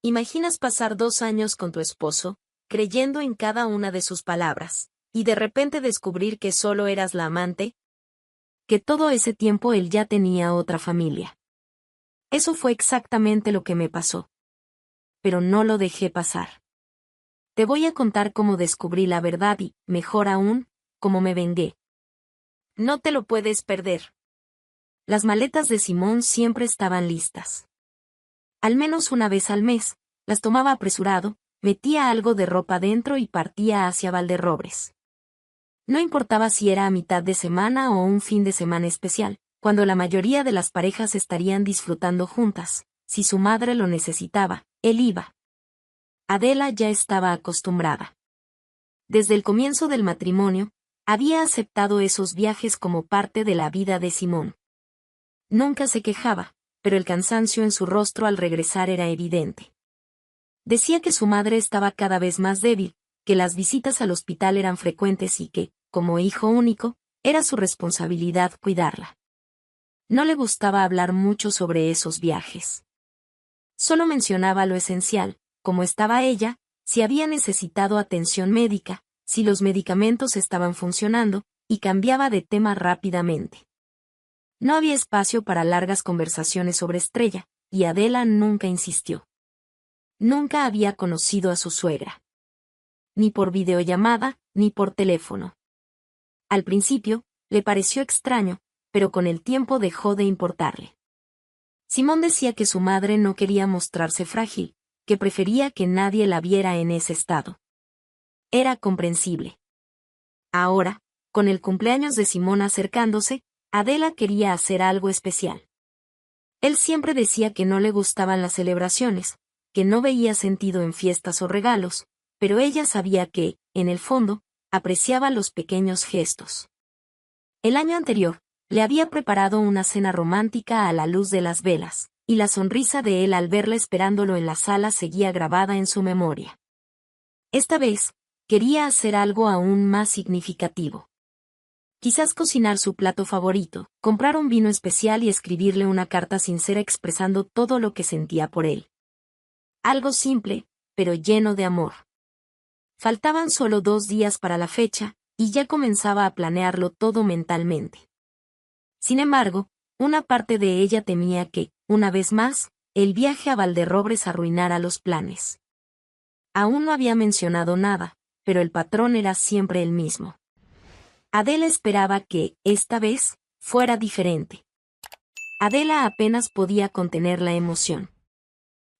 Imaginas pasar 2 años con tu esposo, creyendo en cada una de sus palabras, y de repente descubrir que solo eras la amante, que todo ese tiempo él ya tenía otra familia. Eso fue exactamente lo que me pasó. Pero no lo dejé pasar. Te voy a contar cómo descubrí la verdad y, mejor aún, cómo me vengué. No te lo puedes perder. Las maletas de Simón siempre estaban listas. Al menos una vez al mes, las tomaba apresurado, metía algo de ropa dentro y partía hacia Valderrobres. No importaba si era a mitad de semana o un fin de semana especial, cuando la mayoría de las parejas estarían disfrutando juntas. Si su madre lo necesitaba, él iba. Adela ya estaba acostumbrada. Desde el comienzo del matrimonio, había aceptado esos viajes como parte de la vida de Simón. Nunca se quejaba, pero el cansancio en su rostro al regresar era evidente. Decía que su madre estaba cada vez más débil, que las visitas al hospital eran frecuentes y que, como hijo único, era su responsabilidad cuidarla. No le gustaba hablar mucho sobre esos viajes. Solo mencionaba lo esencial, cómo estaba ella, si había necesitado atención médica, si los medicamentos estaban funcionando, y cambiaba de tema rápidamente. No había espacio para largas conversaciones sobre Estrella, y Adela nunca insistió. Nunca había conocido a su suegra. Ni por videollamada, ni por teléfono. Al principio, le pareció extraño, pero con el tiempo dejó de importarle. Simón decía que su madre no quería mostrarse frágil, que prefería que nadie la viera en ese estado. Era comprensible. Ahora, con el cumpleaños de Simón acercándose, Adela quería hacer algo especial. Él siempre decía que no le gustaban las celebraciones, que no veía sentido en fiestas o regalos, pero ella sabía que, en el fondo, apreciaba los pequeños gestos. El año anterior, le había preparado una cena romántica a la luz de las velas, y la sonrisa de él al verla esperándolo en la sala seguía grabada en su memoria. Esta vez, quería hacer algo aún más significativo. Quizás cocinar su plato favorito, comprar un vino especial y escribirle una carta sincera expresando todo lo que sentía por él. Algo simple, pero lleno de amor. Faltaban solo 2 días para la fecha, y ya comenzaba a planearlo todo mentalmente. Sin embargo, una parte de ella temía que, una vez más, el viaje a Valderrobres arruinara los planes. Aún no había mencionado nada, pero el patrón era siempre el mismo. Adela esperaba que, esta vez, fuera diferente. Adela apenas podía contener la emoción.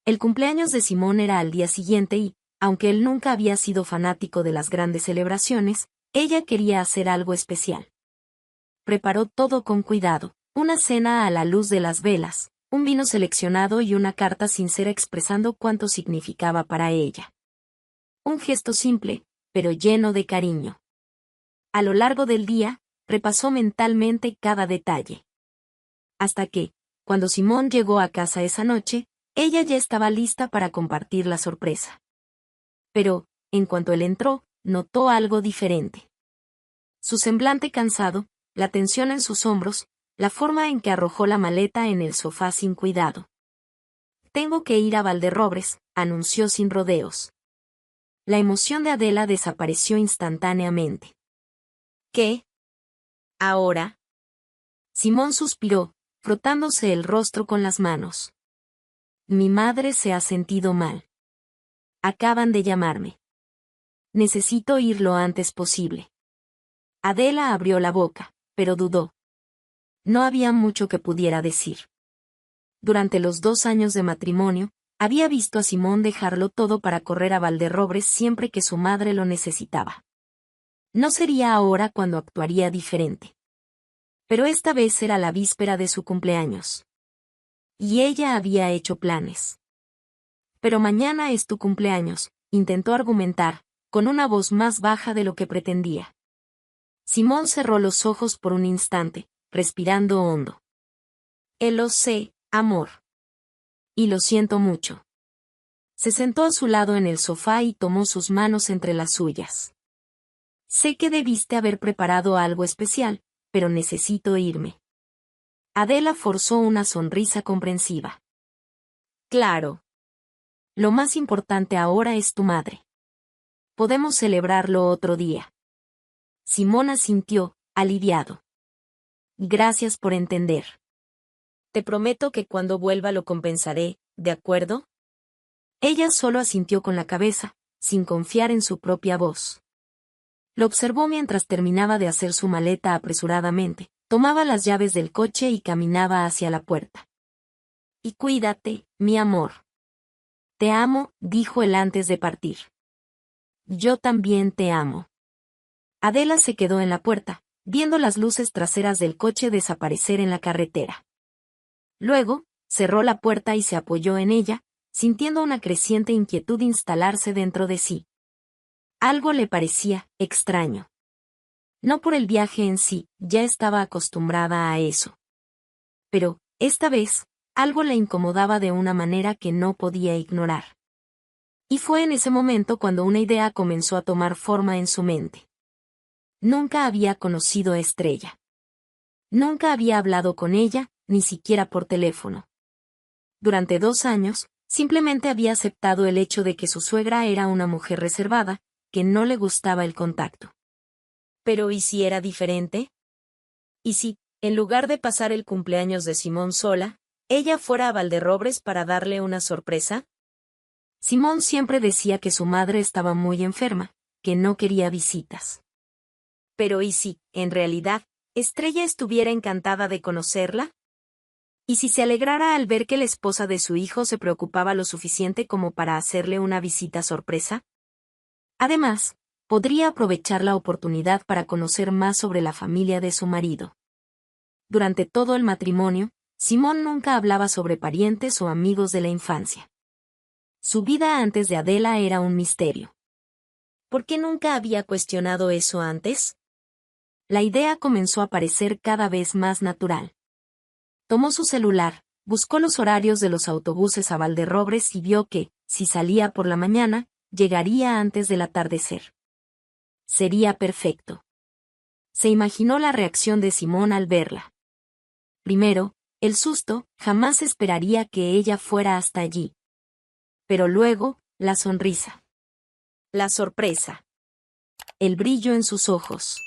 El cumpleaños de Simón era al día siguiente y, aunque él nunca había sido fanático de las grandes celebraciones, ella quería hacer algo especial. Preparó todo con cuidado, una cena a la luz de las velas, un vino seleccionado y una carta sincera expresando cuánto significaba para ella. Un gesto simple, pero lleno de cariño. A lo largo del día, repasó mentalmente cada detalle. Hasta que, cuando Simón llegó a casa esa noche, ella ya estaba lista para compartir la sorpresa. Pero, en cuanto él entró, notó algo diferente. Su semblante cansado, la tensión en sus hombros, la forma en que arrojó la maleta en el sofá sin cuidado. «Tengo que ir a Valderrobres», anunció sin rodeos. La emoción de Adela desapareció instantáneamente. «¿Qué? ¿Ahora?» Simón suspiró, frotándose el rostro con las manos. «Mi madre se ha sentido mal. Acaban de llamarme. Necesito ir lo antes posible». Adela abrió la boca, pero dudó. No había mucho que pudiera decir. Durante los 2 años de matrimonio, había visto a Simón dejarlo todo para correr a Valderrobres siempre que su madre lo necesitaba. No sería ahora cuando actuaría diferente. Pero esta vez era la víspera de su cumpleaños. Y ella había hecho planes. «Pero mañana es tu cumpleaños», intentó argumentar, con una voz más baja de lo que pretendía. Simón cerró los ojos por un instante, respirando hondo. «Lo sé, amor. Y lo siento mucho». Se sentó a su lado en el sofá y tomó sus manos entre las suyas. «Sé que debiste haber preparado algo especial, pero necesito irme». Adela forzó una sonrisa comprensiva. «Claro. Lo más importante ahora es tu madre. Podemos celebrarlo otro día. Simón asintió, aliviado. Gracias por entender. Te prometo que cuando vuelva lo compensaré, ¿de acuerdo? Ella solo asintió con la cabeza, sin confiar en su propia voz. Lo observó mientras terminaba de hacer su maleta apresuradamente, tomaba las llaves del coche y caminaba hacia la puerta. Y cuídate, mi amor. Te amo, dijo él antes de partir. Yo también te amo. Adela se quedó en la puerta, viendo las luces traseras del coche desaparecer en la carretera. Luego, cerró la puerta y se apoyó en ella, sintiendo una creciente inquietud instalarse dentro de sí. Algo le parecía extraño. No por el viaje en sí, ya estaba acostumbrada a eso. Pero, esta vez, algo le incomodaba de una manera que no podía ignorar. Y fue en ese momento cuando una idea comenzó a tomar forma en su mente. Nunca había conocido a Estrella. Nunca había hablado con ella, ni siquiera por teléfono. Durante 2 años, simplemente había aceptado el hecho de que su suegra era una mujer reservada, que no le gustaba el contacto. Pero ¿y si era diferente? ¿Y si, en lugar de pasar el cumpleaños de Simón sola, ella fuera a Valderrobres para darle una sorpresa? Simón siempre decía que su madre estaba muy enferma, que no quería visitas. Pero ¿y si, en realidad, Estrella estuviera encantada de conocerla? ¿Y si se alegrara al ver que la esposa de su hijo se preocupaba lo suficiente como para hacerle una visita sorpresa? Además, podría aprovechar la oportunidad para conocer más sobre la familia de su marido. Durante todo el matrimonio, Simón nunca hablaba sobre parientes o amigos de la infancia. Su vida antes de Adela era un misterio. ¿Por qué nunca había cuestionado eso antes? La idea comenzó a parecer cada vez más natural. Tomó su celular, buscó los horarios de los autobuses a Valderrobres y vio que, si salía por la mañana, llegaría antes del atardecer. Sería perfecto. Se imaginó la reacción de Simón al verla. Primero, el susto, jamás esperaría que ella fuera hasta allí. Pero luego, la sonrisa. La sorpresa. El brillo en sus ojos.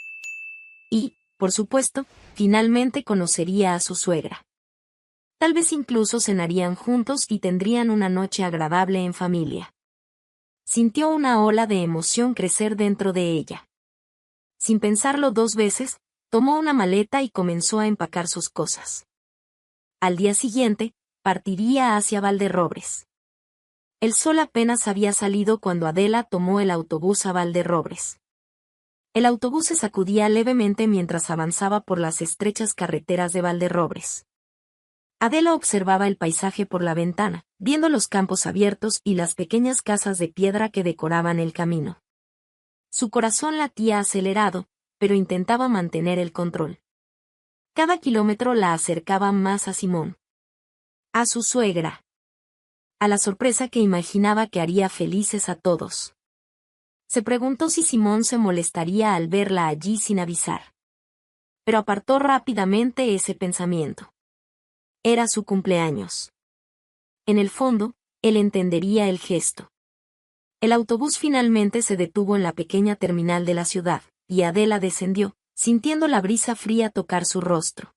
Y, por supuesto, finalmente conocería a su suegra. Tal vez incluso cenarían juntos y tendrían una noche agradable en familia. Sintió una ola de emoción crecer dentro de ella. Sin pensarlo 2 veces, tomó una maleta y comenzó a empacar sus cosas. Al día siguiente, partiría hacia Valderrobres. El sol apenas había salido cuando Adela tomó el autobús a Valderrobres. El autobús se sacudía levemente mientras avanzaba por las estrechas carreteras de Valderrobres. Adela observaba el paisaje por la ventana, viendo los campos abiertos y las pequeñas casas de piedra que decoraban el camino. Su corazón latía acelerado, pero intentaba mantener el control. Cada kilómetro la acercaba más a Simón. A su suegra. A la sorpresa que imaginaba que haría felices a todos. Se preguntó si Simón se molestaría al verla allí sin avisar. Pero apartó rápidamente ese pensamiento. Era su cumpleaños. En el fondo, él entendería el gesto. El autobús finalmente se detuvo en la pequeña terminal de la ciudad, y Adela descendió, sintiendo la brisa fría tocar su rostro.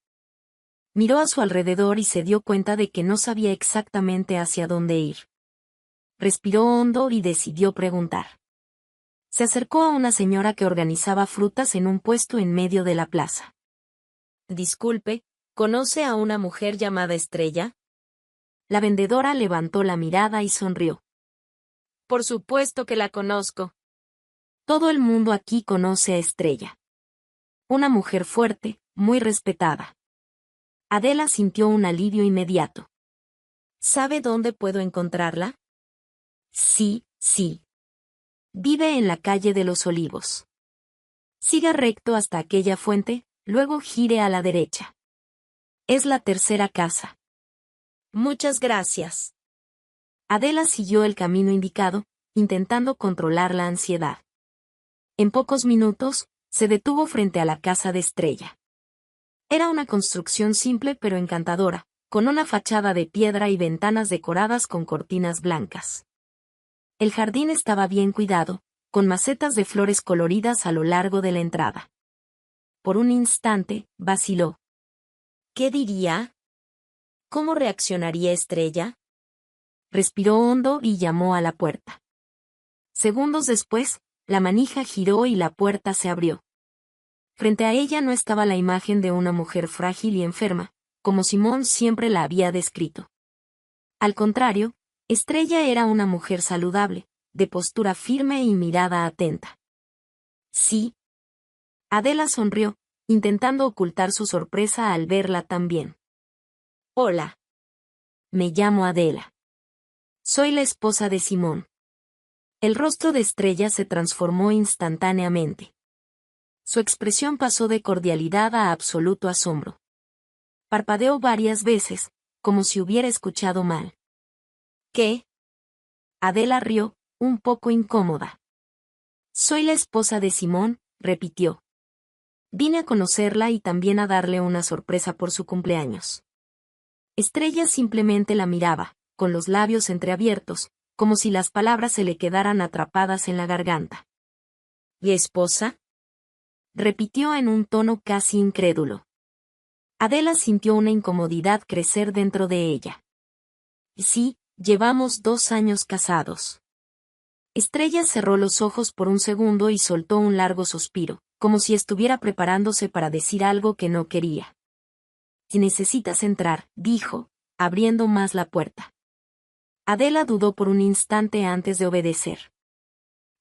Miró a su alrededor y se dio cuenta de que no sabía exactamente hacia dónde ir. Respiró hondo y decidió preguntar. Se acercó a una señora que organizaba frutas en un puesto en medio de la plaza. Disculpe, ¿conoce a una mujer llamada Estrella? La vendedora levantó la mirada y sonrió. Por supuesto que la conozco. Todo el mundo aquí conoce a Estrella. Una mujer fuerte, muy respetada. Adela sintió un alivio inmediato. ¿Sabe dónde puedo encontrarla? Sí, sí. Vive en la calle de los Olivos. Siga recto hasta aquella fuente, luego gire a la derecha. Es la tercera casa. Muchas gracias. Adela siguió el camino indicado, intentando controlar la ansiedad. En pocos minutos, se detuvo frente a la casa de Estrella. Era una construcción simple pero encantadora, con una fachada de piedra y ventanas decoradas con cortinas blancas. El jardín estaba bien cuidado, con macetas de flores coloridas a lo largo de la entrada. Por un instante, vaciló. ¿Qué diría? ¿Cómo reaccionaría Estrella? Respiró hondo y llamó a la puerta. Segundos después, la manija giró y la puerta se abrió. Frente a ella no estaba la imagen de una mujer frágil y enferma, como Simón siempre la había descrito. Al contrario, Estrella era una mujer saludable, de postura firme y mirada atenta. Sí. Adela sonrió, intentando ocultar su sorpresa al verla tan bien. Hola. Me llamo Adela. Soy la esposa de Simón. El rostro de Estrella se transformó instantáneamente. Su expresión pasó de cordialidad a absoluto asombro. Parpadeó varias veces, como si hubiera escuchado mal. ¿Qué? Adela rió, un poco incómoda. Soy la esposa de Simón, repitió. Vine a conocerla y también a darle una sorpresa por su cumpleaños. Estrella simplemente la miraba, con los labios entreabiertos, como si las palabras se le quedaran atrapadas en la garganta. ¿Y esposa? Repitió en un tono casi incrédulo. Adela sintió una incomodidad crecer dentro de ella. Sí, llevamos 2 años casados. Estrella cerró los ojos por un segundo y soltó un largo suspiro, como si estuviera preparándose para decir algo que no quería. Si necesitas entrar, dijo, abriendo más la puerta. Adela dudó por un instante antes de obedecer.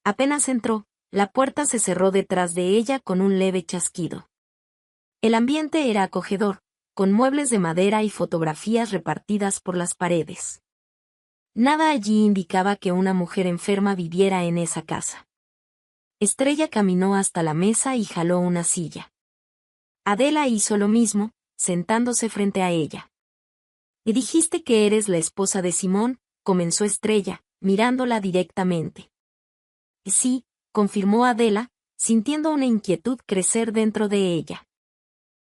Apenas entró, la puerta se cerró detrás de ella con un leve chasquido. El ambiente era acogedor, con muebles de madera y fotografías repartidas por las paredes. Nada allí indicaba que una mujer enferma viviera en esa casa. Estrella caminó hasta la mesa y jaló una silla. Adela hizo lo mismo, sentándose frente a ella. «¿Y dijiste que eres la esposa de Simón?», comenzó Estrella, mirándola directamente. «Sí», confirmó Adela, sintiendo una inquietud crecer dentro de ella.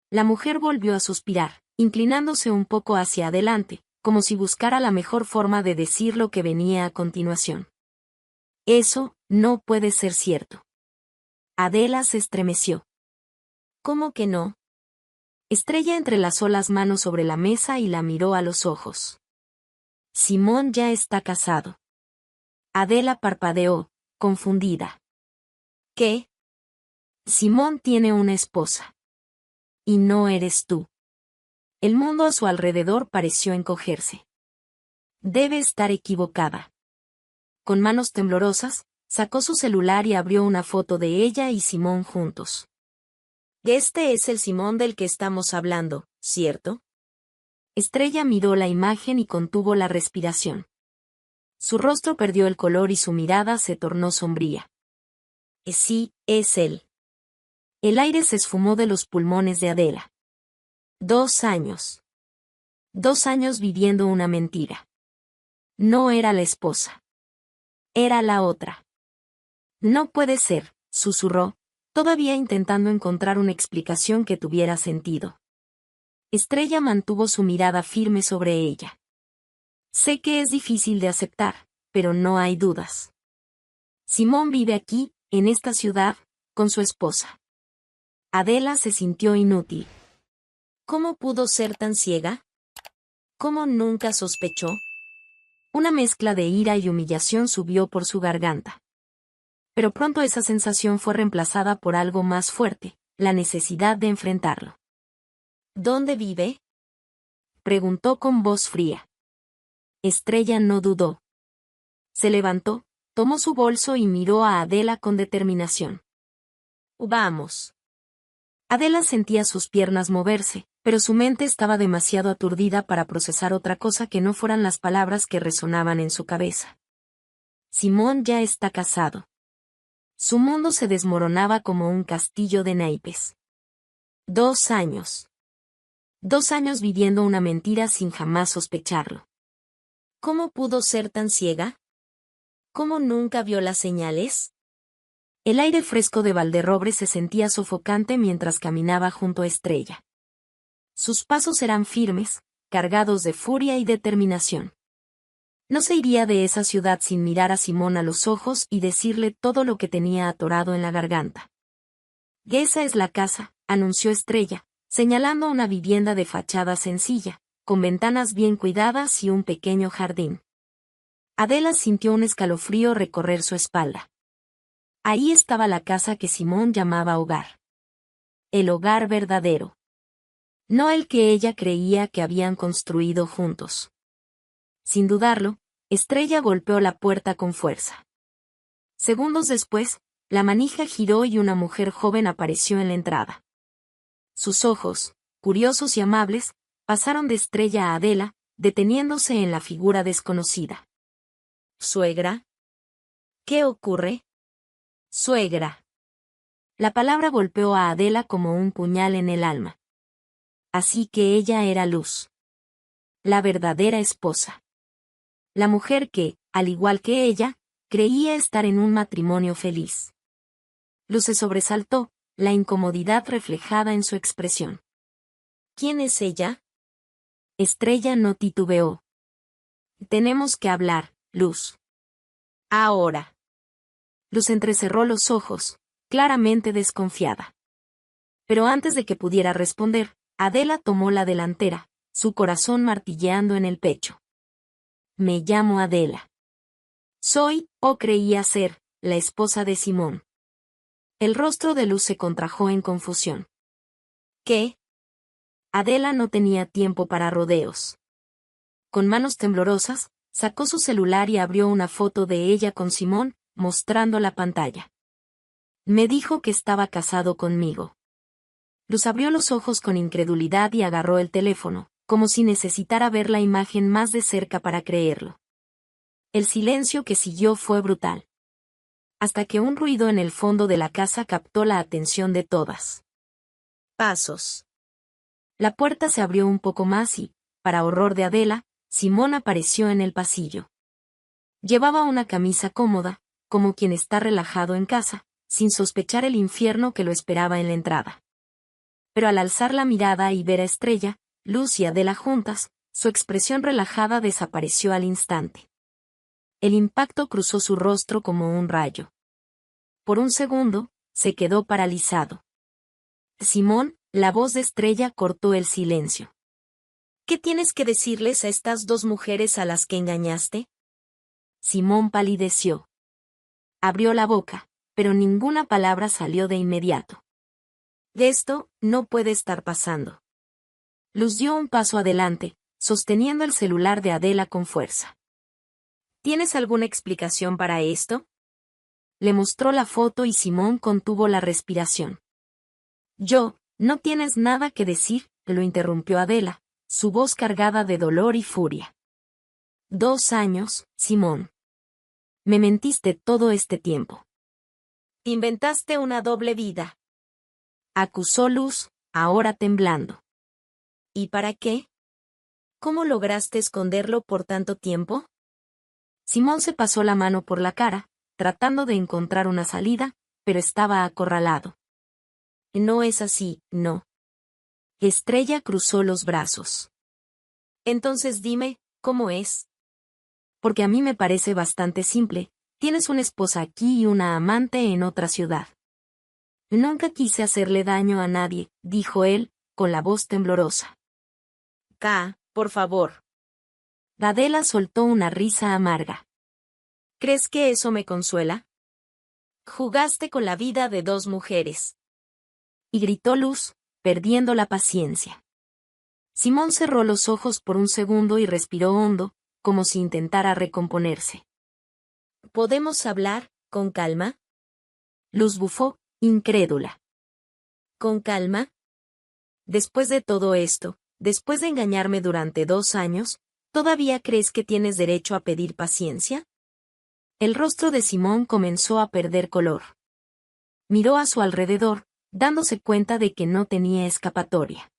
La mujer volvió a suspirar, inclinándose un poco hacia adelante, como si buscara la mejor forma de decir lo que venía a continuación. «Eso no puede ser cierto». Adela se estremeció. «¿Cómo que no?». Estrella entrelazó las manos sobre la mesa y la miró a los ojos. «Simón ya está casado». Adela parpadeó, confundida. «¿Qué?». «Simón tiene una esposa. Y no eres tú». El mundo a su alrededor pareció encogerse. «Debe estar equivocada». Con manos temblorosas, sacó su celular y abrió una foto de ella y Simón juntos. «Este es el Simón del que estamos hablando, ¿cierto?». Estrella miró la imagen y contuvo la respiración. Su rostro perdió el color y su mirada se tornó sombría. «Sí, es él». El aire se esfumó de los pulmones de Adela. 2 años. 2 años viviendo una mentira. No era la esposa. Era la otra. «No puede ser», susurró, todavía intentando encontrar una explicación que tuviera sentido. Estrella mantuvo su mirada firme sobre ella. «Sé que es difícil de aceptar, pero no hay dudas. Simón vive aquí, en esta ciudad, con su esposa». Adela se sintió inútil. ¿Cómo pudo ser tan ciega? ¿Cómo nunca sospechó? Una mezcla de ira y humillación subió por su garganta. Pero pronto esa sensación fue reemplazada por algo más fuerte, la necesidad de enfrentarlo. «¿Dónde vive?», preguntó con voz fría. Estrella no dudó. Se levantó, tomó su bolso y miró a Adela con determinación. «Vamos». Adela sentía sus piernas moverse, pero su mente estaba demasiado aturdida para procesar otra cosa que no fueran las palabras que resonaban en su cabeza. Simón ya está casado. Su mundo se desmoronaba como un castillo de naipes. 2 años. 2 años viviendo una mentira sin jamás sospecharlo. ¿Cómo pudo ser tan ciega? ¿Cómo nunca vio las señales? El aire fresco de Valderrobre se sentía sofocante mientras caminaba junto a Estrella. Sus pasos eran firmes, cargados de furia y determinación. No se iría de esa ciudad sin mirar a Simón a los ojos y decirle todo lo que tenía atorado en la garganta. Esa es la casa, anunció Estrella, señalando una vivienda de fachada sencilla, con ventanas bien cuidadas y un pequeño jardín. Adela sintió un escalofrío recorrer su espalda. Ahí estaba la casa que Simón llamaba hogar. El hogar verdadero. No el que ella creía que habían construido juntos. Sin dudarlo, Estrella golpeó la puerta con fuerza. Segundos después, la manija giró y una mujer joven apareció en la entrada. Sus ojos, curiosos y amables, pasaron de Estrella a Adela, deteniéndose en la figura desconocida. ¿Suegra? ¿Qué ocurre? Suegra. La palabra golpeó a Adela como un puñal en el alma. Así que ella era Luz. La verdadera esposa. La mujer que, al igual que ella, creía estar en un matrimonio feliz. Luz se sobresaltó, la incomodidad reflejada en su expresión. ¿Quién es ella? Estrella no titubeó. Tenemos que hablar, Luz. Ahora. Luz entrecerró los ojos, claramente desconfiada. Pero antes de que pudiera responder, Adela tomó la delantera, su corazón martilleando en el pecho. Me llamo Adela. Soy, o creía ser, la esposa de Simón. El rostro de Luz se contrajo en confusión. ¿Qué? Adela no tenía tiempo para rodeos. Con manos temblorosas, sacó su celular y abrió una foto de ella con Simón, mostrando la pantalla. Me dijo que estaba casado conmigo. Luz abrió los ojos con incredulidad y agarró el teléfono, como si necesitara ver la imagen más de cerca para creerlo. El silencio que siguió fue brutal. Hasta que un ruido en el fondo de la casa captó la atención de todas. Pasos. La puerta se abrió un poco más y, para horror de Adela, Simón apareció en el pasillo. Llevaba una camisa cómoda, como quien está relajado en casa, sin sospechar el infierno que lo esperaba en la entrada. Pero al alzar la mirada y ver a Estrella, Luz y Adela juntas, su expresión relajada desapareció al instante. El impacto cruzó su rostro como un rayo. Por un segundo, se quedó paralizado. Simón, la voz de Estrella cortó el silencio. ¿Qué tienes que decirles a estas dos mujeres a las que engañaste? Simón palideció. Abrió la boca, pero ninguna palabra salió de inmediato. De esto, no puede estar pasando. Luz dio un paso adelante, sosteniendo el celular de Adela con fuerza. ¿Tienes alguna explicación para esto? Le mostró la foto y Simón contuvo la respiración. No tienes nada que decir, lo interrumpió Adela, su voz cargada de dolor y furia. 2 años, Simón. Me mentiste todo este tiempo. Inventaste una doble vida. Acusó Luz, ahora temblando. ¿Y para qué? ¿Cómo lograste esconderlo por tanto tiempo? Simón se pasó la mano por la cara, tratando de encontrar una salida, pero estaba acorralado. No es así, no. Estrella cruzó los brazos. Entonces dime, ¿cómo es? Porque a mí me parece bastante simple, tienes una esposa aquí y una amante en otra ciudad. Nunca quise hacerle daño a nadie, dijo él, con la voz temblorosa. Por favor. Adela soltó una risa amarga. ¿Crees que eso me consuela? Jugaste con la vida de 2 mujeres. Y gritó Luz, perdiendo la paciencia. Simón cerró los ojos por un segundo y respiró hondo, como si intentara recomponerse. ¿Podemos hablar, con calma? Luz bufó, incrédula. ¿Con calma? Después de todo esto, después de engañarme durante 2 años, ¿todavía crees que tienes derecho a pedir paciencia? El rostro de Simón comenzó a perder color. Miró a su alrededor, dándose cuenta de que no tenía escapatoria.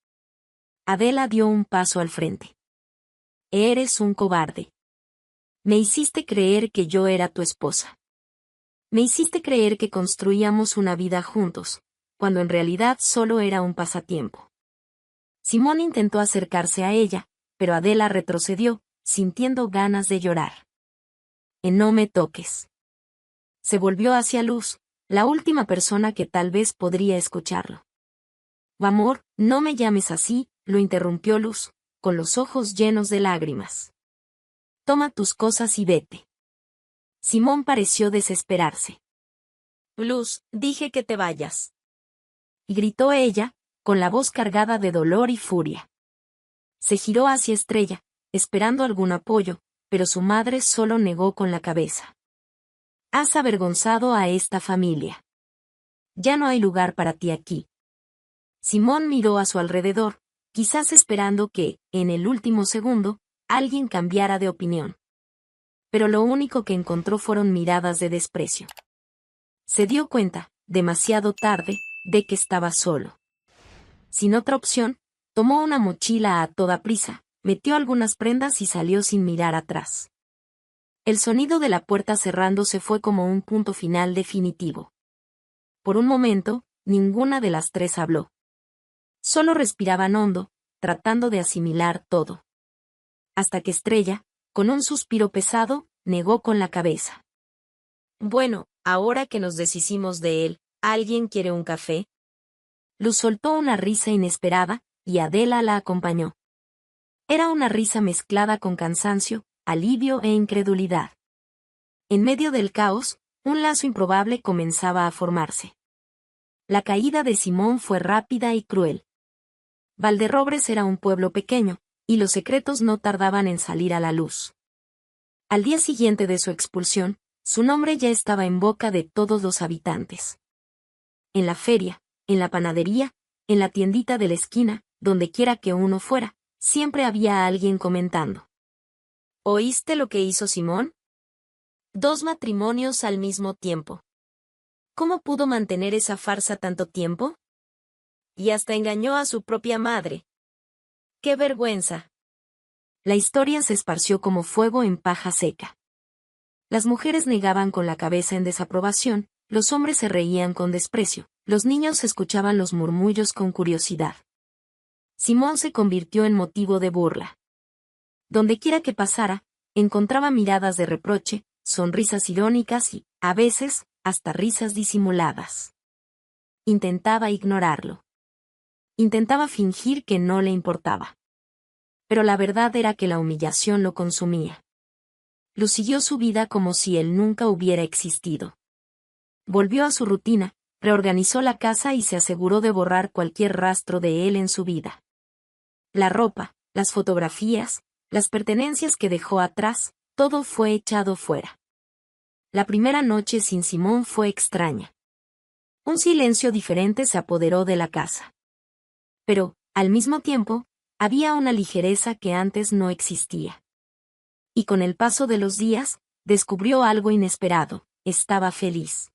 Adela dio un paso al frente. Eres un cobarde. Me hiciste creer que yo era tu esposa. Me hiciste creer que construíamos una vida juntos, cuando en realidad solo era un pasatiempo. Simón intentó acercarse a ella, pero Adela retrocedió, sintiendo ganas de llorar. No me toques. Se volvió hacia Luz, la última persona que tal vez podría escucharlo. Amor, no me llames así, lo interrumpió Luz, con los ojos llenos de lágrimas. Toma tus cosas y vete. Simón pareció desesperarse. Luz, dije que te vayas. Y gritó ella, con la voz cargada de dolor y furia. Se giró hacia Estrella, esperando algún apoyo, pero su madre solo negó con la cabeza. Has avergonzado a esta familia. Ya no hay lugar para ti aquí. Simón miró a su alrededor, quizás esperando que, en el último segundo, alguien cambiara de opinión. Pero lo único que encontró fueron miradas de desprecio. Se dio cuenta, demasiado tarde, de que estaba solo. Sin otra opción, tomó una mochila a toda prisa, metió algunas prendas y salió sin mirar atrás. El sonido de la puerta cerrándose fue como un punto final definitivo. Por un momento, ninguna de las tres habló. Solo respiraban hondo, tratando de asimilar todo. Hasta que Estrella, con un suspiro pesado, negó con la cabeza. Bueno, ahora que nos deshicimos de él, ¿alguien quiere un café? Luz soltó una risa inesperada, y Adela la acompañó. Era una risa mezclada con cansancio, alivio e incredulidad. En medio del caos, un lazo improbable comenzaba a formarse. La caída de Simón fue rápida y cruel. Valderrobres era un pueblo pequeño, y los secretos no tardaban en salir a la luz. Al día siguiente de su expulsión, su nombre ya estaba en boca de todos los habitantes. En la feria, en la panadería, en la tiendita de la esquina, donde quiera que uno fuera, siempre había alguien comentando. ¿Oíste lo que hizo Simón? 2 matrimonios al mismo tiempo. ¿Cómo pudo mantener esa farsa tanto tiempo? Y hasta engañó a su propia madre. ¡Qué vergüenza! La historia se esparció como fuego en paja seca. Las mujeres negaban con la cabeza en desaprobación, los hombres se reían con desprecio, los niños escuchaban los murmullos con curiosidad. Simón se convirtió en motivo de burla. Dondequiera que pasara, encontraba miradas de reproche, sonrisas irónicas y, a veces, hasta risas disimuladas. Intentaba ignorarlo. Intentaba fingir que no le importaba. Pero la verdad era que la humillación lo consumía. Luz siguió su vida como si él nunca hubiera existido. Volvió a su rutina, reorganizó la casa y se aseguró de borrar cualquier rastro de él en su vida. La ropa, las fotografías, las pertenencias que dejó atrás, todo fue echado fuera. La primera noche sin Simón fue extraña. Un silencio diferente se apoderó de la casa. Pero, al mismo tiempo, había una ligereza que antes no existía. Y con el paso de los días, descubrió algo inesperado: estaba feliz.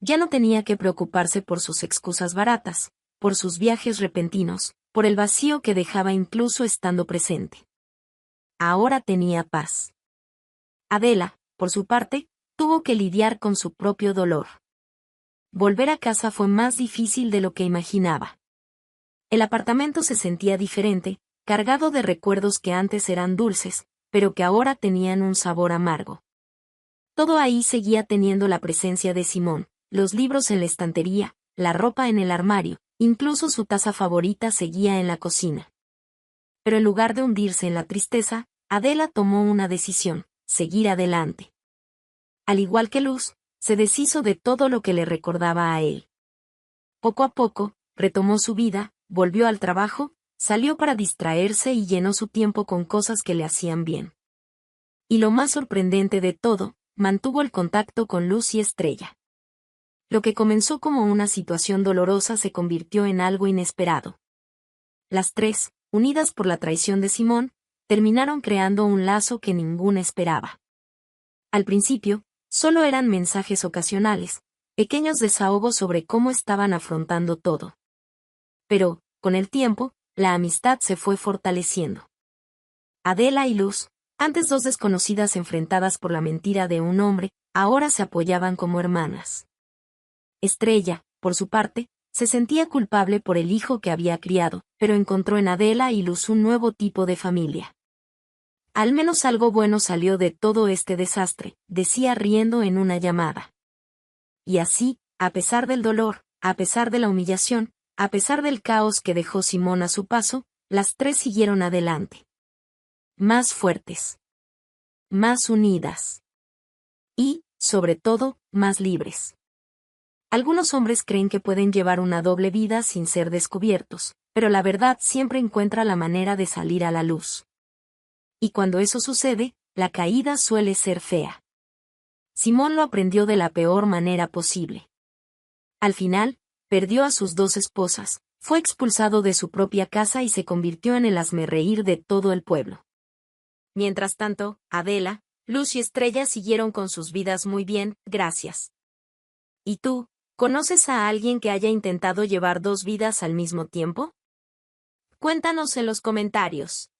Ya no tenía que preocuparse por sus excusas baratas, por sus viajes repentinos, por el vacío que dejaba incluso estando presente. Ahora tenía paz. Adela, por su parte, tuvo que lidiar con su propio dolor. Volver a casa fue más difícil de lo que imaginaba. El apartamento se sentía diferente, cargado de recuerdos que antes eran dulces, pero que ahora tenían un sabor amargo. Todo ahí seguía teniendo la presencia de Simón, los libros en la estantería, la ropa en el armario, incluso su taza favorita seguía en la cocina. Pero en lugar de hundirse en la tristeza, Adela tomó una decisión: seguir adelante. Al igual que Luz, se deshizo de todo lo que le recordaba a él. Poco a poco, retomó su vida, volvió al trabajo, salió para distraerse y llenó su tiempo con cosas que le hacían bien. Y lo más sorprendente de todo, mantuvo el contacto con Luz y Estrella. Lo que comenzó como una situación dolorosa se convirtió en algo inesperado. Las tres, unidas por la traición de Simón, terminaron creando un lazo que ninguna esperaba. Al principio, solo eran mensajes ocasionales, pequeños desahogos sobre cómo estaban afrontando todo. Pero, con el tiempo, la amistad se fue fortaleciendo. Adela y Luz, antes dos desconocidas enfrentadas por la mentira de un hombre, ahora se apoyaban como hermanas. Estrella, por su parte, se sentía culpable por el hijo que había criado, pero encontró en Adela y Luz un nuevo tipo de familia. Al menos algo bueno salió de todo este desastre, decía riendo en una llamada. Y así, a pesar del dolor, a pesar de la humillación, a pesar del caos que dejó Simón a su paso, las tres siguieron adelante. Más fuertes. Más unidas. Y, sobre todo, más libres. Algunos hombres creen que pueden llevar una doble vida sin ser descubiertos, pero la verdad siempre encuentra la manera de salir a la luz. Y cuando eso sucede, la caída suele ser fea. Simón lo aprendió de la peor manera posible. Al final, perdió a sus dos esposas, fue expulsado de su propia casa y se convirtió en el hazmerreír de todo el pueblo. Mientras tanto, Adela, Luz y Estrella siguieron con sus vidas muy bien, gracias. ¿Y tú, conoces a alguien que haya intentado llevar dos vidas al mismo tiempo? Cuéntanos en los comentarios.